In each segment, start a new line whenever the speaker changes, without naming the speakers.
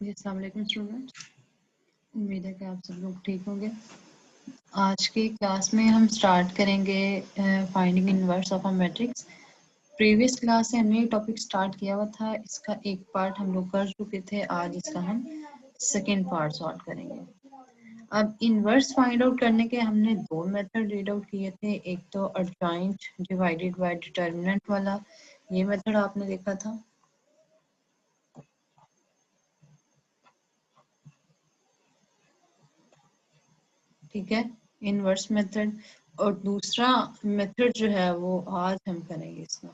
जी अस्सलाम वालेकुम स्टूडेंट्स, उम्मीद है कि आप सब लोग ठीक होंगे। आज की क्लास में हम स्टार्ट करेंगे finding inverse of a matrix. Previous class से हमने ये टॉपिक स्टार्ट किया हुआ था, इसका एक पार्ट हम लोग कर चुके थे। आज इसका हम सेकेंड पार्ट सॉल्व करेंगे। अब इनवर्स फाइंड आउट करने के हमने दो मेथड रीड आउट किए थे। एक तो एडजॉइंट डिवाइडेड बाय डिटर्मिनेंट वाला, ये मेथड आपने देखा था। ठीक है, इनवर्स मेथड। और दूसरा मेथड जो है वो आज हम करेंगे इसका।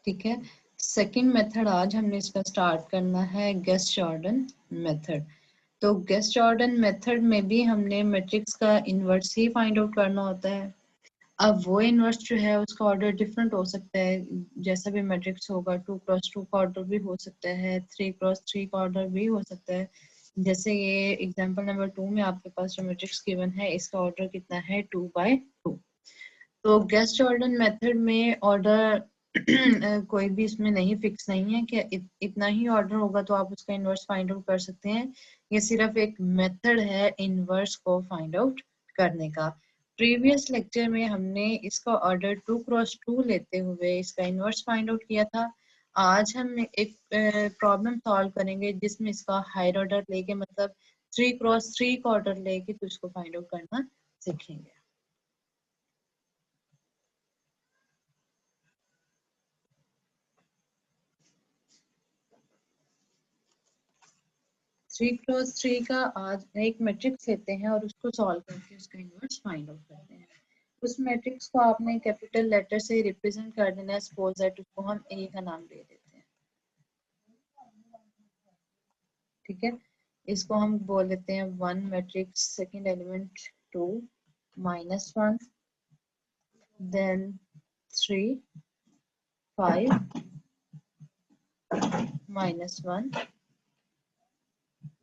ठीक है, सेकंड मेथड आज हमने इसका स्टार्ट करना है, गेस्ट जॉर्डन मेथड। तो गेस्ट जॉर्डन मेथड में भी हमने मैट्रिक्स का इनवर्स ही फाइंड आउट करना होता है। अब वो इनवर्स जो है उसका ऑर्डर डिफरेंट हो सकता है, जैसा भी मैट्रिक्स होगा 2x2 का ऑर्डर भी हो सकता है, 3x3 का ऑर्डर भी हो सकता है। जैसे ये एग्जांपल नंबर 2 में आपके पास जो मैट्रिक्स गिवन है, इसका ऑर्डर कितना है 2/2। तो गेस्ट जॉर्डन मेथड में ऑर्डर कोई भी इसमें नहीं फिक्स नहीं है कि इतना ही ऑर्डर होगा तो आप उसका इनवर्स फाइंड आउट कर सकते हैं। ये सिर्फ एक मेथड है इनवर्स को फाइंड आउट करने का। प्रीवियस लेक्चर में हमने इसका ऑर्डर 2x2 लेते हुए इसका इनवर्स फाइंड आउट किया था। आज हम एक प्रॉब्लम सॉल्व करेंगे जिसमें इसका हायर ऑर्डर लेके, मतलब 3x3 का ऑर्डर लेके तो इसको फाइंड आउट करना सीखेंगे। 3x3 का आज एक मैट्रिक्स लेते हैं और उसको सॉल्व करके उसका इनवर्स फाइंड आउट करते हैं। उस मैट्रिक्स को आपने कैपिटल लेटर से रिप्रेजेंट कर देना है। सपोज दैट उसको हम ए का नाम दे देते हैं। ठीक है, इसको हम बोल देते हैं 1 matrix, second element 2 -1, then 3 5 -1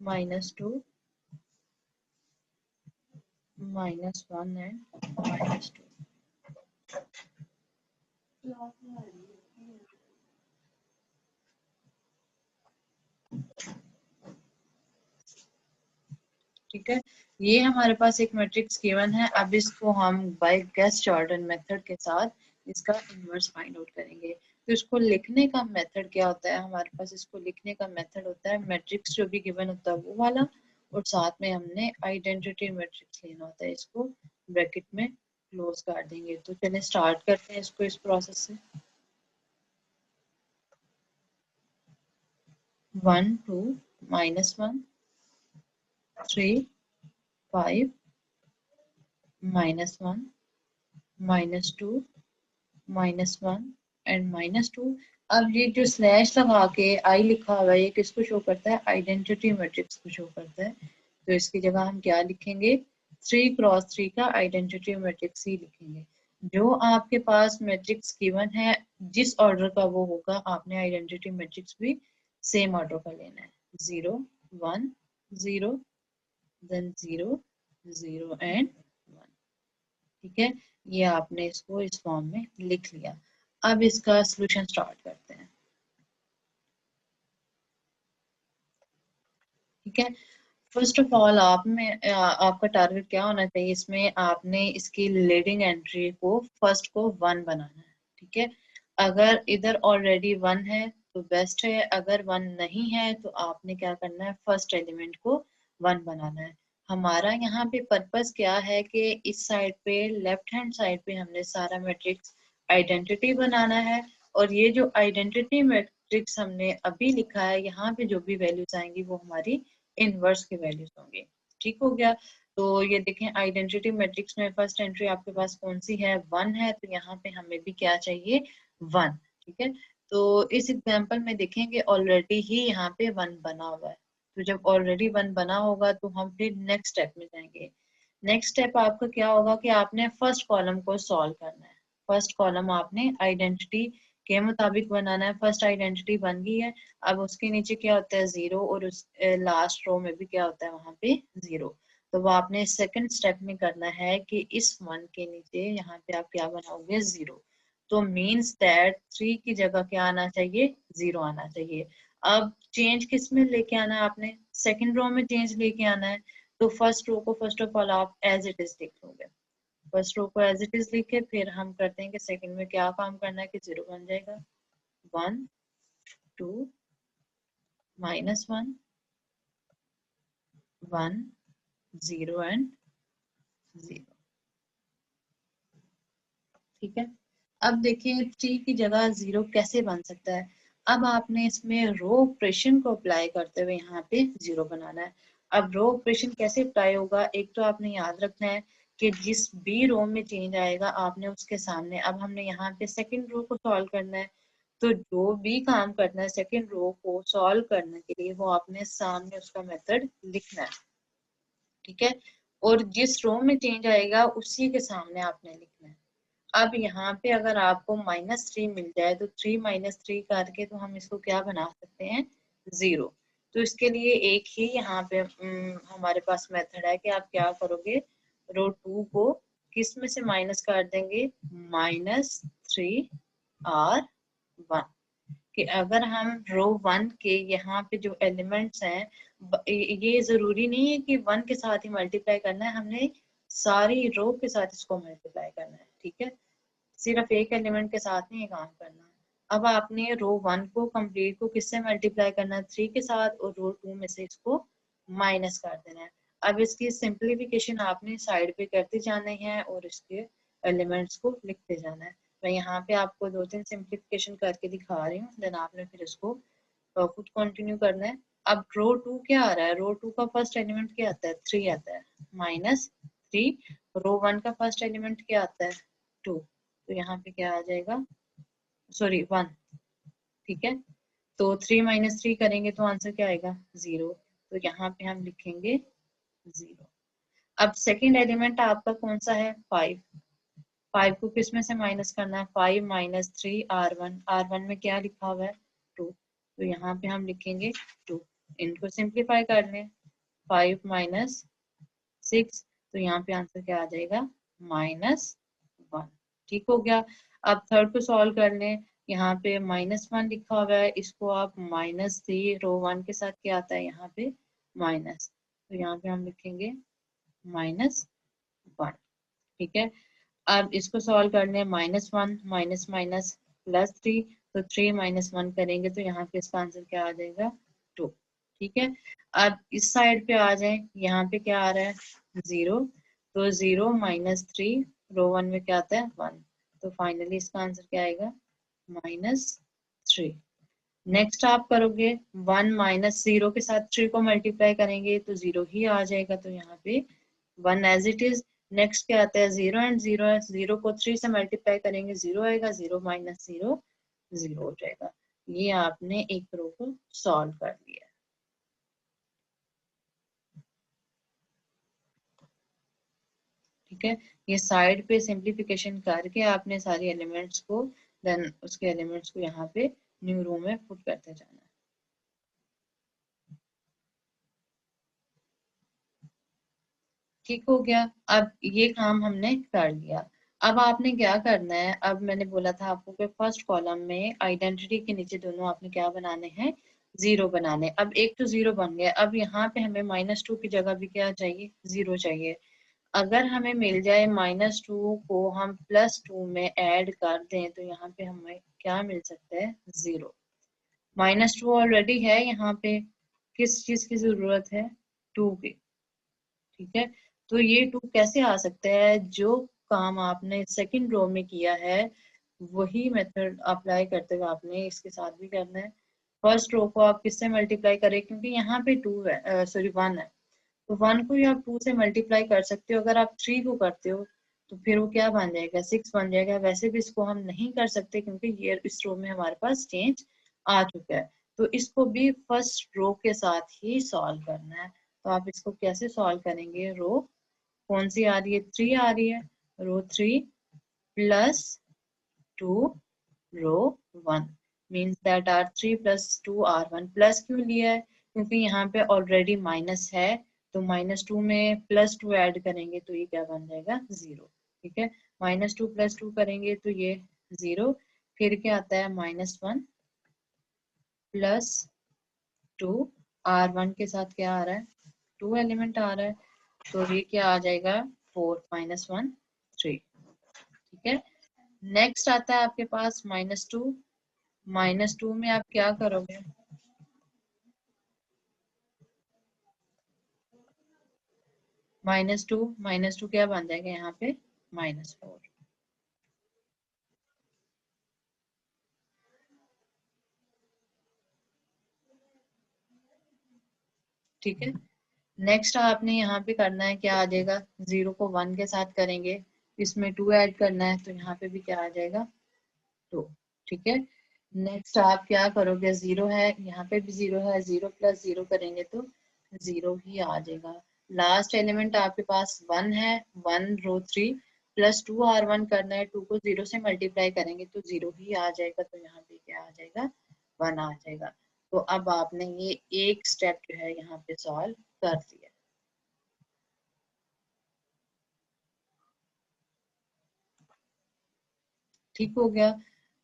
-2 -1 and -2। ठीक है, ये हमारे पास एक मैट्रिक्स गिवन है। अब इसको हम बाय गेस्ट जॉर्डन मेथड के साथ इसका इनवर्स फाइंड आउट करेंगे। तो इसको लिखने का मेथड क्या होता है हमारे पास? इसको लिखने का मेथड होता है मैट्रिक्स जो भी गिवन होता है वो वाला, और साथ में हमने आइडेंटिटी मैट्रिक्स लेना होता है। इसको ब्रैकेट में क्लोज कर देंगे। तो चलिए स्टार्ट करते हैं इसको इस प्रोसेस से। 1 2 -1 3 5 -1 -2 -1 एंड -2। अब ये जो स्लैश लगा के आई लिखा हुआ है, ये किसको शो करता है? आइडेंटिटी मैट्रिक्स को शो करता है। तो इसकी जगह हम क्या लिखेंगे? 3x3 का आइडेंटिटी मैट्रिक्स ही लिखेंगे। जो आपके पास मैट्रिक्स गिवन है जिस ऑर्डर का वो होगा, आपने आइडेंटिटी मैट्रिक्स भी सेम ऑर्डर का लेना है। 0 1 0 देन 0 0 एंड 1। ठीक है, ये आपने इसको इस फॉर्म में लिख लिया। अब इसका सॉल्यूशन स्टार्ट करते हैं। ठीक है, फर्स्ट ऑफ ऑल आपका टारगेट क्या होना चाहिए? इसमें आपने इसकी लीडिंग एंट्री को फर्स्ट को 1 बनाना है। ठीक है, अगर इधर ऑलरेडी 1 है तो बेस्ट है, अगर 1 नहीं है तो आपने क्या करना है? फर्स्ट एलिमेंट को 1 बनाना है। हमारा यहाँ पे पर्पस क्या है कि इस साइड पे, लेफ्ट हैंड साइड पे हमने सारा मैट्रिक्स आइडेंटिटी बनाना है। और ये जो आइडेंटिटी मैट्रिक्स हमने अभी लिखा है, यहाँ पे जो भी वैल्यूज आएंगी वो हमारी इनवर्स के वैल्यूज होंगे। ठीक हो गया। तो ये देखें, आइडेंटिटी मैट्रिक्स में फर्स्ट एंट्री आपके पास कौन सी है? 1 है। तो यहाँ पे हमें भी क्या चाहिए? 1। ठीक है, तो इस एग्जांपल में देखेंगे ऑलरेडी ही यहाँ पे 1 बना हुआ है। तो जब ऑलरेडी 1 बना होगा तो हम फिर नेक्स्ट स्टेप में जाएंगे। नेक्स्ट स्टेप आपका क्या होगा कि आपने फर्स्ट कॉलम को सॉल्व करना है। फर्स्ट कॉलम आपने आइडेंटिटी के मुताबिक बनाना है। फर्स्ट आइडेंटिटी बन गई है। अब उसके नीचे क्या होता है? 0, और उस लास्ट रो में भी क्या होता है? वहां पे 0। तो वो आपने सेकंड स्टेप में करना है कि इस 1 के नीचे यहाँ पे आप क्या बनाओगे? 0। तो मीन्स दैट 3 की जगह क्या आना चाहिए, 0 आना चाहिए। अब चेंज किस में लेके आना है आपने, सेकंड रो में चेंज लेके आना है। तो फर्स्ट रो को फर्स्ट ऑफ ऑल आप एज इट इज लिख लोगे, फर्स्ट रो को एज इट इज लिख के फिर हम करते हैं कि सेकंड में क्या काम करना है कि 0 बन जाएगा, 1 2 -1 1 0 एंड 0। ठीक है, अब देखिए 3 की जगह 0 कैसे बन सकता है। अब आपने इसमें रो ऑपरेशन को अप्लाई करते हुए यहाँ पे 0 बनाना है। अब रो ऑपरेशन कैसे अप्लाई होगा, एक तो आपने याद रखना है कि जिस भी रो में चेंज आएगा आपने उसके सामने, अब हमने यहाँ पे सेकंड रो को सॉल्व करना है, तो जो भी काम करना है सेकंड रो को सॉल्व करने के लिए वो आपने सामने उसका मेथड लिखना है। ठीक है, और जिस रो में चेंज आएगा उसी के सामने आपने लिखना है। अब यहाँ पे अगर आपको -3 मिल जाए तो 3 -3 करके तो हम इसको क्या बना सकते हैं, 0। तो इसके लिए एक ही यहाँ पे हमारे पास मेथड है कि आप क्या करोगे, रो 2 को किस में से माइनस कर देंगे, -3r1। कि अगर हम रो 1 के यहाँ पे जो एलिमेंट्स हैं, ये जरूरी नहीं है कि 1 के साथ ही मल्टीप्लाई करना है, हमने सारी रो के साथ इसको मल्टीप्लाई करना है। ठीक है, सिर्फ एक एलिमेंट के साथ नहीं ये काम करना है। अब आपने रो 1 को कंप्लीट को किससे मल्टीप्लाई करना है, 3 के साथ, और रो 2 में से इसको माइनस कर देना है। अब इसकी सिंप्लीफिकेशन आपने साइड पे करते जाने हैं और इसके एलिमेंट्स को लिखते जाना है। मैं यहाँ पे आपको 2-3 सिंप्लीफिकेशन करके दिखा रही हूँ, देन आपने फिर इसको खुद कंटिन्यू करना है। अब रो 2 क्या आ रहा है, रो 2 का फर्स्ट एलिमेंट क्या आता है, 3 आता है, -3। रो 1 का फर्स्ट एलिमेंट क्या आता है, 2। तो यहाँ पे क्या आ जाएगा, सॉरी 1। ठीक है, तो 3 -3 करेंगे तो आंसर क्या आएगा, 0। तो यहाँ पे हम लिखेंगे 0। अब सेकंड एलिमेंट आपका कौन सा है, 5। 5 को किस में से माइनस करना है, 5 -3 r1। r1 में क्या लिखा हुआ है, 2। तो यहाँ पे हम लिखेंगे 2। इनको सिंप्लीफाई कर लें, 5 -6, तो यहाँ पे आंसर क्या आ जाएगा, -1। ठीक हो गया। अब थर्ड को सॉल्व कर लें, यहाँ पे -1 लिखा हुआ है, इसको आप -3, रो 1 के साथ क्या आता है यहाँ पे माइनस, तो यहाँ पे हम लिखेंगे -1। ठीक है, अब इसको सॉल्व करने, -1 माइनस माइनस +3, तो 3 -1 करेंगे तो यहाँ पे इसका आंसर क्या आ जाएगा, 2। ठीक है, अब इस साइड पे आ जाए, यहाँ पे क्या आ रहा है, 0। तो 0 -3, रो 1 में क्या आता है, 1। तो फाइनली इसका आंसर क्या आएगा, -3। नेक्स्ट आप करोगे 1 -0 के साथ 3 को मल्टीप्लाई करेंगे तो 0 ही आ जाएगा, तो यहाँ पे 1 एज इट इज। नेक्स्ट क्या आता है, 0 एंड 0 है, 0 को 3 से मल्टीप्लाई करेंगे 0 आएगा, 0 -0 0 हो जाएगा। ये आपने एक रो को सॉल्व कर लिया। ठीक है, ये साइड पे सिंप्लीफिकेशन करके आपने सारे एलिमेंट्स को, देन उसके एलिमेंट्स को यहाँ पे न्यू रो में पुट करते जाना है। ठीक हो गया, अब ये काम हमने कर लिया। अब आपने क्या करना है, अब मैंने बोला था आपको कि फर्स्ट कॉलम में आइडेंटिटी के नीचे दोनों आपने क्या बनाने हैं, 0 बनाने। अब एक तो 0 बन गया, अब यहाँ पे हमें -2 की जगह भी क्या चाहिए, 0 चाहिए। अगर हमें मिल जाए -2 को हम +2 में ऐड कर दें तो यहाँ पे हमें क्या मिल सकता है, 0। -2 ऑलरेडी है यहाँ पे, किस चीज की जरूरत है, 2 की। ठीक है, तो ये 2 कैसे आ सकता है, जो काम आपने सेकंड रो में किया है वही मेथड अप्लाई करते हुए आपने इसके साथ भी करना है। फर्स्ट रो को आप किससे मल्टीप्लाई करें, क्योंकि यहाँ पे 2 है, सॉरी 1 है, तो 1 को ही आप 2 से मल्टीप्लाई कर सकते हो। अगर आप 3 को करते हो तो फिर वो क्या बन जाएगा, 6 बन जाएगा। वैसे भी इसको हम नहीं कर सकते क्योंकि ये इस रो में हमारे पास चेंज आ चुका है, तो इसको भी फर्स्ट रो के साथ ही सॉल्व करना है। तो आप इसको कैसे सॉल्व करेंगे, रो कौन सी आ रही है, 3 आ रही है, रो 3 +2 रो 1 means that r3 +2 r1। Plus क्यों लिया है, क्योंकि यहाँ पे ऑलरेडी माइनस है, तो -2 में +2 ऐड करेंगे तो ये क्या बन जाएगा, 0। ठीक है, -2 +2 करेंगे तो ये 0, फिर क्या आता है -1 प्लस 2, R1 के साथ क्या आ रहा है, 2 एलिमेंट आ रहा है, तो ये क्या आ जाएगा 4 - 1 3। ठीक है, नेक्स्ट आता है आपके पास -2। -2 में आप क्या करोगे, -2 क्या बन जाएगा यहाँ पे -4। ठीक है, नेक्स्ट आपने यहाँ पे करना है, क्या आ जाएगा, 0 को 1 के साथ करेंगे, इसमें 2 ऐड करना है, तो यहाँ पे भी क्या आ जाएगा 2। ठीक है, नेक्स्ट आप क्या करोगे, 0 है, यहाँ पे भी 0 है, 0 + 0 करेंगे तो 0 ही आ जाएगा। लास्ट एलिमेंट आपके पास 1 है, 1 रो 3 प्लस 2 R1 करना है, 2 को 0 से मल्टीप्लाई करेंगे तो 0 ही आ जाएगा, तो यहाँ पे क्या आ जाएगा 1 आ जाएगा। तो अब आपने ये एक स्टेप जो है यहाँ पे सॉल्व कर दिया। ठीक हो गया,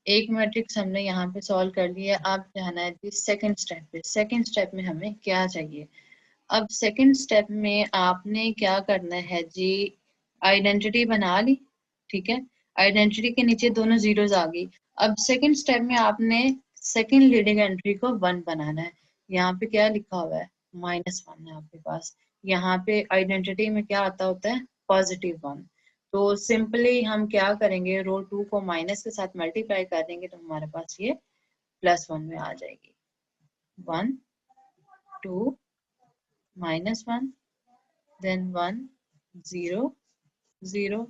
एक मैट्रिक्स हमने यहाँ पे सॉल्व कर लिया। अब जाना है जी सेकंड स्टेप पे। सेकंड स्टेप में हमें क्या चाहिए, अब सेकंड स्टेप में आपने क्या करना है जी, आइडेंटिटी बना ली। ठीक है, आइडेंटिटी के नीचे दोनों जीरोस आ गई। अब सेकंड स्टेप में आपने सेकंड लीडिंग एंट्री को 1 बनाना है। यहाँ पे क्या लिखा हुआ है, -1 है आपके पास। यहाँ पे आइडेंटिटी में क्या आता होता है, +1। तो सिंपली हम क्या करेंगे, रो 2 को माइनस के साथ मल्टीप्लाई कर देंगे तो हमारे पास ये +1 में आ जाएगी। 1 2 -1 देन 1 0 0,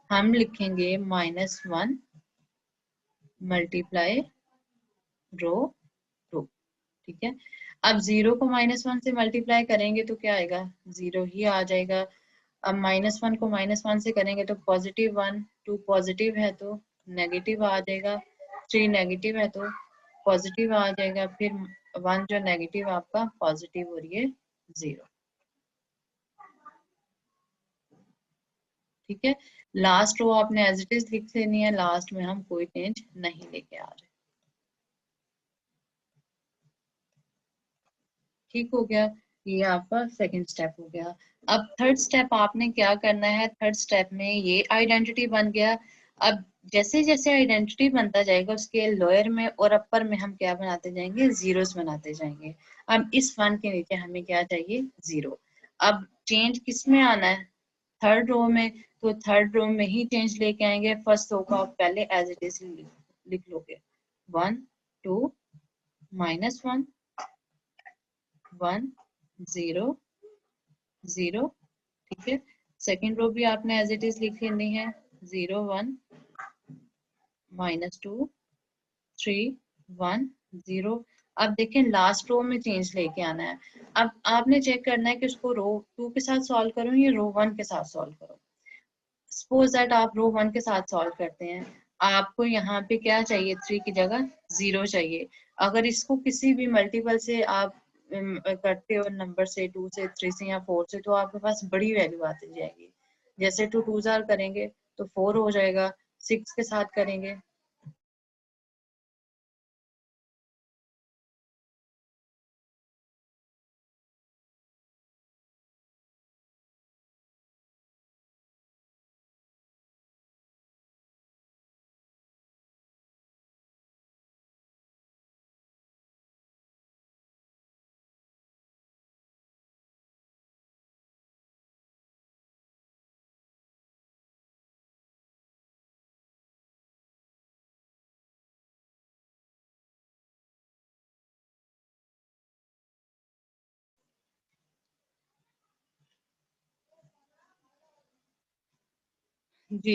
हम लिखेंगे -1 मल्टीप्लाई रो 2। ठीक है, अब 0 को -1 से मल्टीप्लाई करेंगे तो क्या आएगा, 0 ही आ जाएगा। अब -1 को -1 से करेंगे तो +1, 2 पॉजिटिव है तो नेगेटिव आ जाएगा, 3 नेगेटिव है तो पॉजिटिव आ जाएगा, फिर 1 जो नेगेटिव आपका पॉजिटिव और ये 0। ठीक है, लास्ट रो आपने एज इट इज लिख लेनी है, लास्ट में हम कोई चेंज नहीं लेके आ रहे। ठीक हो गया, ये आपका सेकंड स्टेप हो गया। अब थर्ड स्टेप आपने क्या करना है, थर्ड स्टेप में ये आइडेंटिटी बन गया। अब जैसे जैसे आइडेंटिटी बनता जाएगा उसके लोअर में और अपर में हम क्या बनाते जाएंगे, जीरोस बनाते जाएंगे। अब इस 1 के नीचे हमें क्या चाहिए, 0। अब चेंज किस में आना है, थर्ड रो में, तो थर्ड रो में ही चेंज लेके आएंगे। फर्स्ट रो को आप पहले एज इट इज लिख लोगे, 1 2 -1 1 0 0। ठीक है, सेकेंड रो भी आपने एज इट इज लिख लेनी है, 0 1 -2 3 1 0। अब देखें लास्ट रो में चेंज लेके आना है। अब आपने चेक करना है कि उसको रो 2 के साथ सॉल्व करूं या रो 1 के साथ सॉल्व करूं। सपोज दैट आप रो 1 के साथ सॉल्व करते हैं, आपको यहाँ पे क्या चाहिए, 3 की जगह 0 चाहिए। अगर इसको किसी भी मल्टीपल से आप करते हो, नंबर से 2 से 3 से या 4 से, तो आपके पास बड़ी वैल्यू आती जाएगी। जैसे 2 2 जार करेंगे तो 4 हो जाएगा, 6 के साथ करेंगे। जी,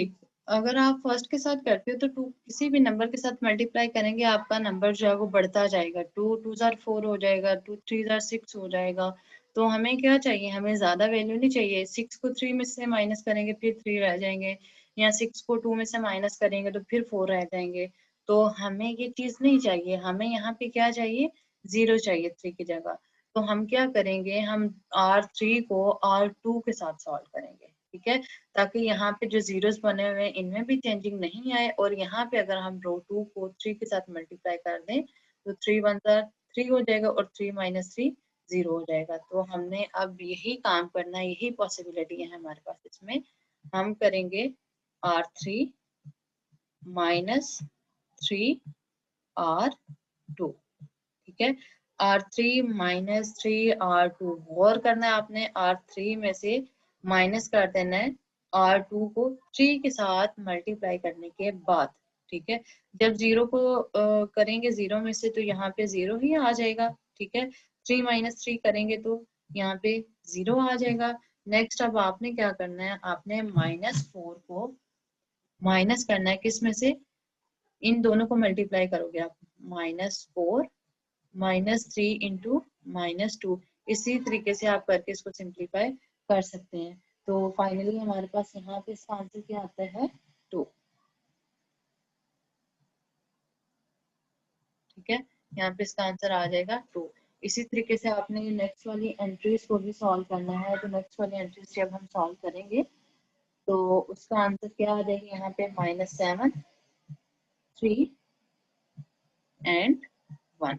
अगर आप फर्स्ट के साथ करते हो तो 2 किसी भी नंबर के साथ मल्टीप्लाई करेंगे, आपका नंबर जो है वो बढ़ता जाएगा। 2 2 जार 4 हो जाएगा, 2 3 जार 6 हो जाएगा। तो हमें क्या चाहिए, हमें ज्यादा वैल्यू नहीं चाहिए। 6 को 3 में से माइनस करेंगे फिर 3 रह जाएंगे, या 6 को 2 में से माइनस करेंगे तो फिर 4 रह जाएंगे। तो हमें ये चीज नहीं चाहिए, हमें यहाँ पे क्या चाहिए, 0 चाहिए 3 की जगह। तो हम क्या करेंगे, हम R3 को R2 के साथ सॉल्व करेंगे। ठीक है, ताकि यहाँ पे जो जीरोस बने हुए हैं इनमें भी चेंजिंग नहीं आए, और यहाँ पे अगर हम रो 2 को 3 के साथ मल्टीप्लाई कर दें तो 3 1 3 हो जाएगा और 3 माइनस 3 0 हो जाएगा। तो हमने अब यही काम करना है, यही पॉसिबिलिटी है हमारे पास। इसमें हम करेंगे R3 माइनस 3 R2, ठीक है। R3 माइनस 3 R2, गौर करना है आपने, R3 में से माइनस कर देना है R2 को 3 के साथ मल्टीप्लाई करने के बाद, ठीक है। जब जीरो को करेंगे जीरो में से तो यहाँ पे जीरो ही आ जाएगा, ठीक है। 3 माइनस 3 करेंगे तो यहाँ पे जीरो आ जाएगा। नेक्स्ट अब आपने क्या करना है, आपने -4 को माइनस करना है, किस में से, इन दोनों को मल्टीप्लाई करोगे आप, -4 -3 इंटू -2, इसी तरीके से आप करके इसको सिंप्लीफाई कर सकते हैं। तो फाइनली हमारे पास यहाँ पे इसका आंसर क्या आता है, 2, ठीक है। यहाँ पे इसका आंसर आ जाएगा 2। इसी तरीके से आपने नेक्स्ट वाली एंट्रीज को भी सॉल्व करना है। तो नेक्स्ट वाली एंट्रीज जब हम सॉल्व करेंगे तो उसका आंसर क्या आ जाएगा, यहाँ पे -7 3 एंड 1,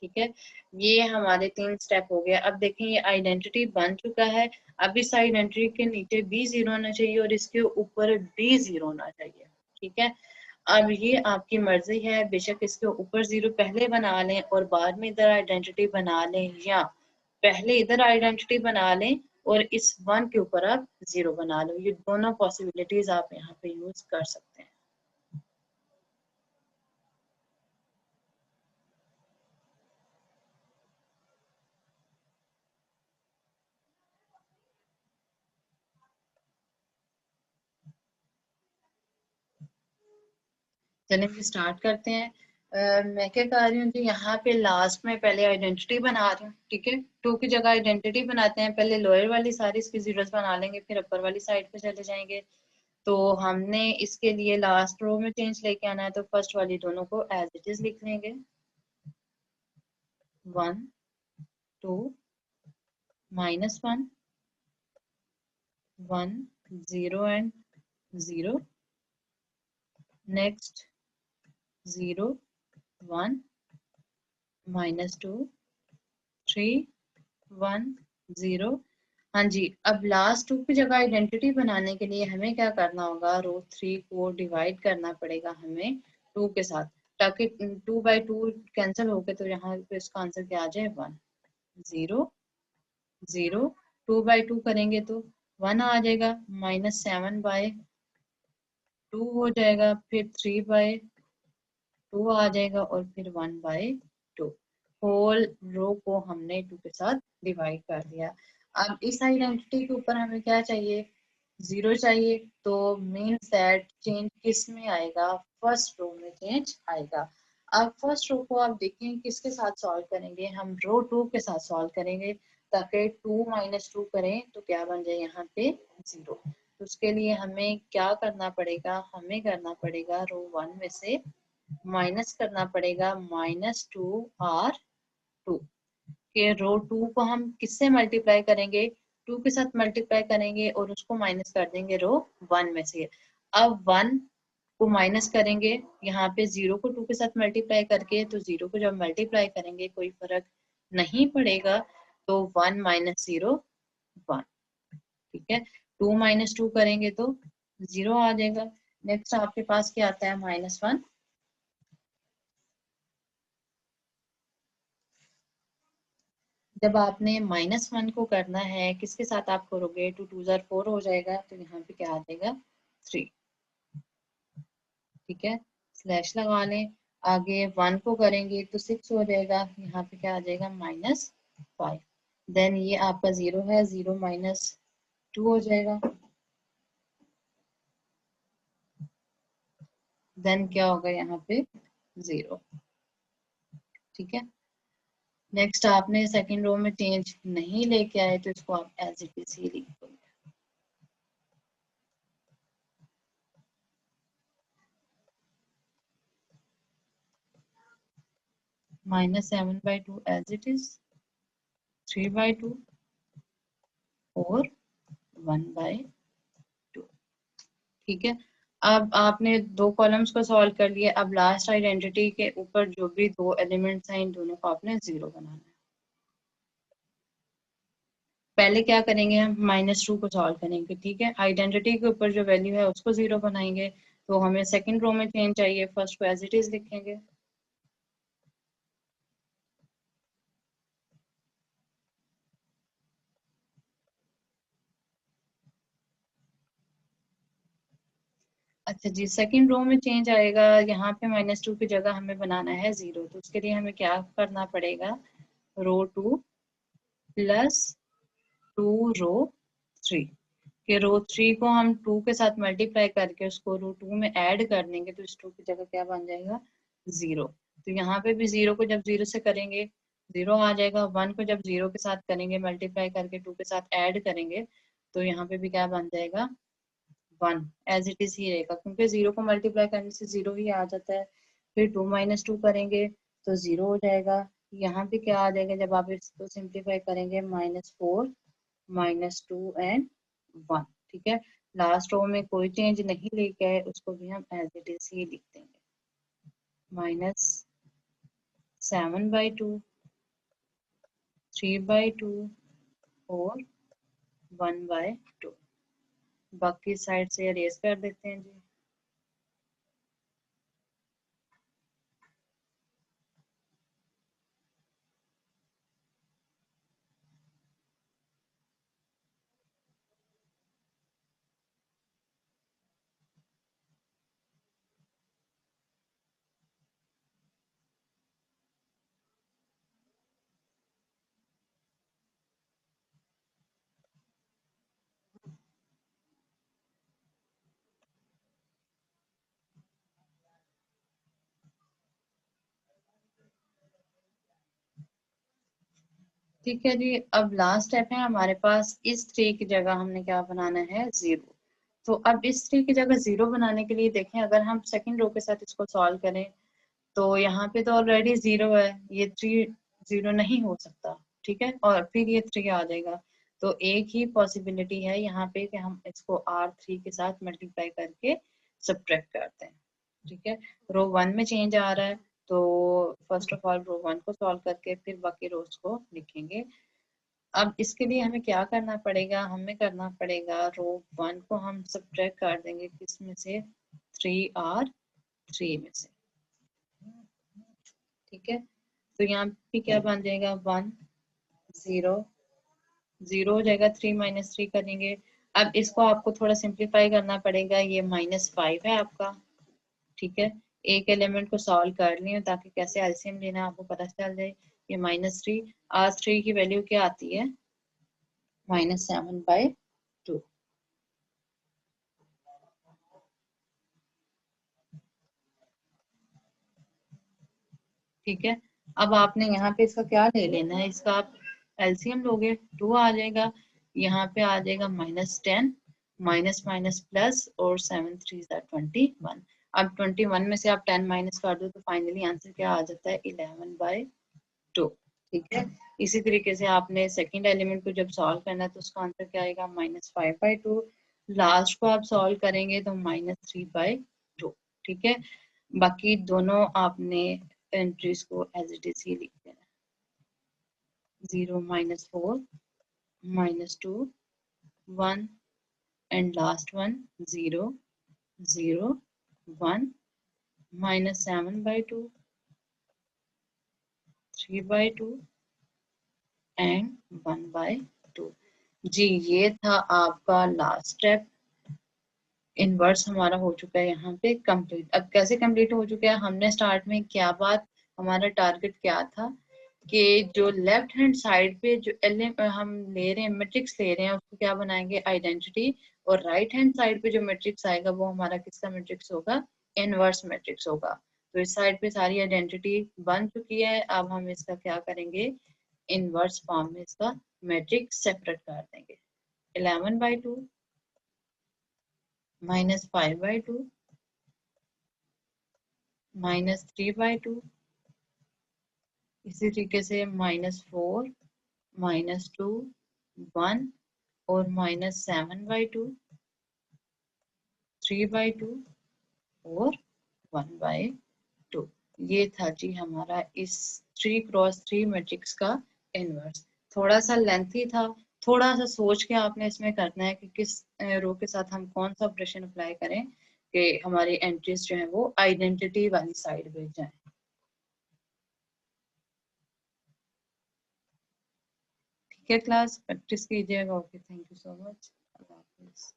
ठीक है। ये हमारे 3 स्टेप हो गया। अब देखें ये आइडेंटिटी बन चुका है। अब इस आइडेंटिटी के नीचे भी 0 होना चाहिए और इसके ऊपर भी 0 होना चाहिए, ठीक है। अब ये आपकी मर्जी है, बेशक इसके ऊपर 0 पहले बना लें और बाद में इधर आइडेंटिटी बना लें, या पहले इधर आइडेंटिटी बना लें और इस 1 के ऊपर आप 0 बना लो। ये दोनों पॉसिबिलिटीज आप यहाँ पे यूज कर सकते हैं। चलें स्टार्ट करते हैं। मैं क्या कर रही हूँ जी, यहाँ पे लास्ट में पहले आइडेंटिटी बना रही हूँ, ठीक है। 2 की जगह आइडेंटिटी बनाते हैं, पहले लोअर वाली सारी इसकी जीरोस बना लेंगे, फिर अपर वाली साइड पे चले जाएंगे। तो हमने इसके लिए लास्ट रो में चेंज लेके आना है, तो फर्स्ट वाली दोनों को एज इट इज लिख लेंगे, 1 2 -1 1 0 एंड 0, नेक्स्ट 0 1 -2 3 1 0। हाँ जी, अब लास्ट 2 की जगह आइडेंटिटी बनाने के लिए हमें क्या करना होगा, रो 3 को डिवाइड करना पड़ेगा हमें 2 के साथ, ताकि 2 बाई 2 कैंसिल हो गए तो यहाँ पे इसका आंसर क्या आ जाए, 1 0 0। 2 बाई 2 करेंगे तो 1 आ जाएगा, -7 बाय 2 हो जाएगा, फिर 3 बाय 2 आ जाएगा और फिर 1 बाय 2। होल रो को हमने 2 के साथ डिवाइड कर दिया। अब इस आइडेंटिटी के ऊपर हमें क्या चाहिए, 0 चाहिए। तो मीन्स दैट चेंज किस में आएगा, फर्स्ट रो में चेंज आएगा। अब फर्स्ट रो को आप देखें किसके साथ सॉल्व करेंगे, हम रो 2 के साथ सॉल्व करेंगे, ताकि 2 -2 करें तो क्या बन जाए यहाँ पे 0। तो उसके लिए हमें क्या करना पड़ेगा, हमें करना पड़ेगा रो 1 में से माइनस करना पड़ेगा -2R2, के रो 2 को हम किससे मल्टीप्लाई करेंगे, 2 के साथ मल्टीप्लाई करेंगे और उसको माइनस कर देंगे रो 1 में से। अब 1 को माइनस करेंगे, यहाँ पे 0 को 2 के साथ मल्टीप्लाई करके, तो 0 को जब मल्टीप्लाई करेंगे कोई फर्क नहीं पड़ेगा, तो 1 -0 1, ठीक है। 2 -2 करेंगे तो 0 आ जाएगा। नेक्स्ट आपके पास क्या आता है, -1। जब आपने -1 को करना है किसके साथ आप करोगे, 2 2 4 हो जाएगा, तो यहाँ पे क्या आ जाएगा, 3, ठीक है। स्लैश लगा लें। आगे 1 को करेंगे तो 6 हो जाएगा, यहाँ पे क्या आ जाएगा, -5। देन ये आपका 0 है, 0 -2 हो जाएगा। देन क्या होगा यहाँ पे, 0, ठीक है। नेक्स्ट आपने सेकेंड रो में चेंज नहीं लेके आए तो इसको आप एज इट इज ही लिख दो, -7/2 एज इट इज, 3/2 और 1/2। ठीक है। अब आपने दो कॉलम्स को सॉल्व कर लिया, अब लास्ट आइडेंटिटी के ऊपर जो भी दो एलिमेंट्स हैं इन दोनों को आपने 0 बनाना है। पहले क्या करेंगे, हम -2 को सॉल्व करेंगे। ठीक है, आइडेंटिटी के ऊपर जो वैल्यू है उसको 0 बनाएंगे, तो हमें सेकंड रो में चेंज चाहिए, फर्स्ट को एज इट इज लिखेंगे। अच्छा जी, सेकंड रो में चेंज आएगा, यहाँ पे -2 की जगह हमें बनाना है 0, तो उसके लिए हमें क्या करना पड़ेगा, रो 2 प्लस 2 रो 3 के रो 3 को हम 2 के साथ मल्टीप्लाई करके उसको रो 2 में ऐड कर देंगे, तो इस 2 की जगह क्या बन जाएगा, 0। तो यहाँ पे भी 0 को जब 0 से करेंगे 0 आ जाएगा, 1 को जब 0 के साथ करेंगे मल्टीप्लाई करके 2 के साथ ऐड करेंगे, तो यहाँ पे भी क्या बन जाएगा, 1 एज इट इज ही रहेगा, क्योंकि 0 को मल्टीप्लाई करने से 0 ही आ जाता है। फिर 2 - 2 करेंगे तो 0 हो जाएगा। यहाँ पे क्या आ जाएगा, जब आप इसको सिंप्लीफाई करेंगे, -4 -2 एंड 1। ठीक है, लास्ट रो में कोई चेंज नहीं लेके आए, उसको भी हम एज इट इज ही लिख देंगे, -7/2 3/2 और 1/2। बाकी साइड से अरेज कर देते हैं जी। ठीक है जी, अब लास्ट स्टेप है हमारे पास, इस 3 की जगह हमने क्या बनाना है, 0। तो अब इस 3 की जगह 0 बनाने के लिए देखें, अगर हम सेकंड रो के साथ इसको सॉल्व करें, तो यहाँ पे तो ऑलरेडी 0 है, ये 3 0 नहीं हो सकता। ठीक है, और फिर ये 3 आ जाएगा, तो एक ही पॉसिबिलिटी है यहाँ पे कि हम इसको R3 के साथ मल्टीप्लाई करके सब्ट्रैक्ट करते हैं। ठीक है, रो 1 में चेंज आ रहा है, तो फर्स्ट ऑफ ऑल रो 1 को सॉल्व करके फिर बाकी रोज को लिखेंगे। अब इसके लिए हमें क्या करना पड़ेगा, हमें करना पड़ेगा रो 1 को हम सब्ट्रैक्ट कर देंगे किसमें से, 3R3 में से। ठीक है, तो यहाँ पे क्या बन जाएगा, 1 0 0 हो जाएगा, 3 - 3 करेंगे। अब इसको आपको थोड़ा सिंप्लीफाई करना पड़ेगा, ये -5 है आपका। ठीक है, एक एलिमेंट को सॉल्व कर लिया ताकि कैसे एलसीएम लेना आपको पता चल जाए। ये -3, R3 की वैल्यू क्या आती है, -7/2। ठीक है, अब आपने यहाँ पे इसका क्या ले लेना है, इसका आप एलसीएम लोगे, 2 आ जाएगा, यहाँ पे आ जाएगा -10, माइनस माइनस प्लस, और 7 3 21। अब 21 में से आप 10 माइनस कर दो, तो फाइनली आंसर क्या आ जाता है, 11/2। ठीक है, इसी तरीके से आपने सेकंड एलिमेंट को जब सॉल्व करना है, तो उसका आंसर क्या आएगा, -5/2। लास्ट को आप सॉल्व करेंगे तो -3/2। ठीक है, बाकी दोनों आपने एंट्रीज को एज इट इज ही लिख देना, 0 -4 -2 1 एंड लास्ट वन 0 0 1 -7/2 3/2 एंड 1/2। जी, ये था आपका लास्ट स्टेप। इनवर्स हमारा हो चुका है यहाँ पे कंप्लीट। अब कैसे कंप्लीट हो चुका है, हमने स्टार्ट में क्या बात, हमारा टारगेट क्या था कि जो लेफ्ट हैंड साइड पे जो हम ले रहे हैं, मैट्रिक्स ले रहे हैं, उसको क्या बनाएंगे, आइडेंटिटी। और राइट हैंड साइड पे जो मैट्रिक्स आएगा वो हमारा किसका मैट्रिक्स होगा, इनवर्स मैट्रिक्स होगा। तो इस साइड पे सारी आइडेंटिटी बन चुकी है, अब हम इसका क्या करेंगे, इनवर्स फॉर्म में इसका मैट्रिक्स सेपरेट कर देंगे। 11/2 -5/2 -3/2, इसी तरीके से -4 -2 1 और -7/2 3/2 और 1/2। ये था जी हमारा इस 3x3 मैट्रिक्स का इनवर्स। थोड़ा सा लेंथी था, थोड़ा सा सोच के आपने इसमें करना है कि किस रो के साथ हम कौन सा ऑपरेशन अप्लाई करें कि हमारी एंट्रीज जो है वो आइडेंटिटी वाली साइड पे जाए। ठीक है क्लास, प्रैक्टिस कीजिएगा। Okay, thank you so much. अल्लाह हाफिज़।